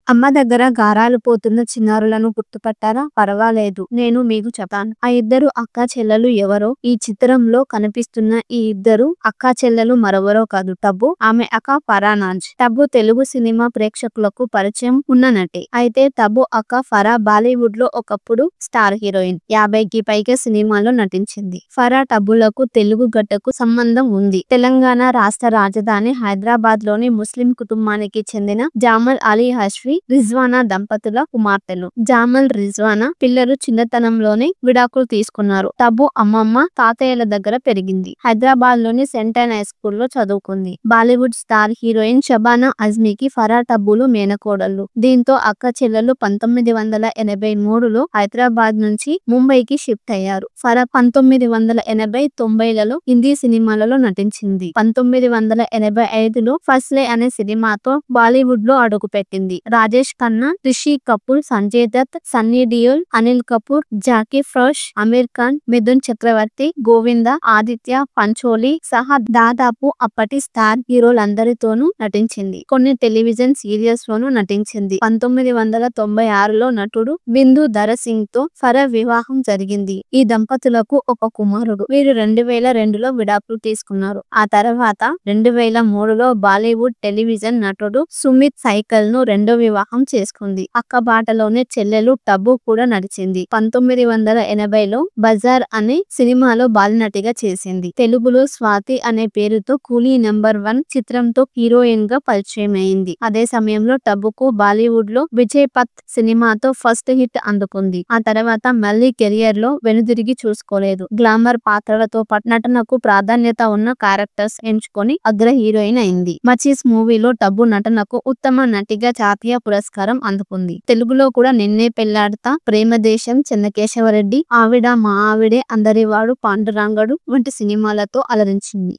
అమ్మ దగ్గర గారాలు పోతున్న చిన్నారులను గుర్తుపట్టారా? పర్వాలేదు, నేను మీకు చెప్తాను. ఆ ఇద్దరు అక్కా చెల్లెలు ఎవరో? ఈ చిత్రంలో కనిపిస్తున్న ఈ ఇద్దరు అక్కా చెల్లెలు మరెవరో కాదు, టబ్బు, ఆమె అక్క ఫరానాజ్. టబ్బు తెలుగు సినిమా ప్రేక్షకులకు పరిచయం ఉన్న నటి. అయితే టబ్బు అక్క ఫరా బాలీవుడ్ లో ఒకప్పుడు స్టార్ హీరోయిన్. 50కి పైగా సినిమాల్లో నటించింది. ఫరా టబ్బులకు తెలుగు గడ్డకు సంబంధం ఉంది. తెలంగాణ రాష్ట్ర రాజధాని హైదరాబాద్ లోని ముస్లిం కుటుంబానికి చెందిన జామల్ అలీ హష్వి రిజ్వానా దంపతుల కుమార్తెలు. జామల్, రిజ్వానా పిల్లలు చిన్నతనంలోనే విడాకులు తీసుకున్నారు. టబ్బు అమ్మమ్మ, తాతయ్యల దగ్గర పెరిగింది. హైదరాబాద్ లోని సెంటైన్ హై స్కూల్ లో చదువుకుంది. బాలీవుడ్ స్టార్ హీరోయిన్ షబానా అజ్మీకి ఫరా టబ్బులు మేనకోడళ్లు. దీంతో అక్క చెల్లెలు 1983లో హైదరాబాద్ నుంచి ముంబైకి షిఫ్ట్ అయ్యారు. ఫరా 1980-90లలో హిందీ సినిమాలలో నటించింది. 1985లో ఫస్లే అనే సినిమాతో బాలీవుడ్ లో అడుగుపెట్టింది. రాజేష్ ఖన్నా, రిషి కపూర్, సంజయ్ దత్, సన్నీ డియోల్, అనిల్ కపూర్, జాకీ శ్రాఫ్, అమీర్ ఖాన్, మిథున్ చక్రవర్తి, గోవిందా, ఆదిత్య పంచోలి సహా దాదాపు అప్పటి స్టార్ హీరోలందరితోనూ నటించింది. కొన్ని టెలివిజన్ సీరియల్స్ లోనూ నటించింది. 1996లో నటుడు బిందు ధర సింగ్ తో ఫరా వివాహం జరిగింది. ఈ దంపతులకు ఒక కుమారుడు. వీరు 2002లో విడాకులు తీసుకున్నారు. ఆ తర్వాత 2003లో బాలీవుడ్ టెలివిజన్ నటుడు సుమిత్ సైకల్ ను రెండో వివాహం చేసుకుంది. అక్క బాటలోనే చెల్లెలు టబ్బు కూడా నడిచింది. 1980లో బజార్ అనే సినిమాలో బాలనటిగా చేసింది. తెలుగులో స్వాతి అనే పేరుతో కూలీ నెంబర్ 1 చిత్రంతో హీరోయిన్ గా పరిచయమైంది. అదే సమయంలో టబ్బుకు బాలీవుడ్ లో విజయ్ పత్ సినిమాతో ఫస్ట్ హిట్ అందుకుంది. ఆ తర్వాత మళ్లీ కెరియర్ లో వెనుదిరిగి చూసుకోలేదు. గ్లామర్ పాత్రలతో పాటు నటనకు ప్రాధాన్యత ఉన్న క్యారెక్టర్స్ ఎంచుకొని అగ్ర హీరోయిన్ అయింది. మచీస్ మూవీలో టబ్బు నటనకు ఉత్తమ నటిగా జాతీయ పురస్కారం అందుకుంది. తెలుగులో కూడా నిన్నే పెళ్లాడతా, ప్రేమదేశం, చెన్నకేశవరెడ్డి, ఆవిడ మా ఆవిడే, అందరివాడు, పాండురంగడు వంటి సినిమాలతో అలరించింది.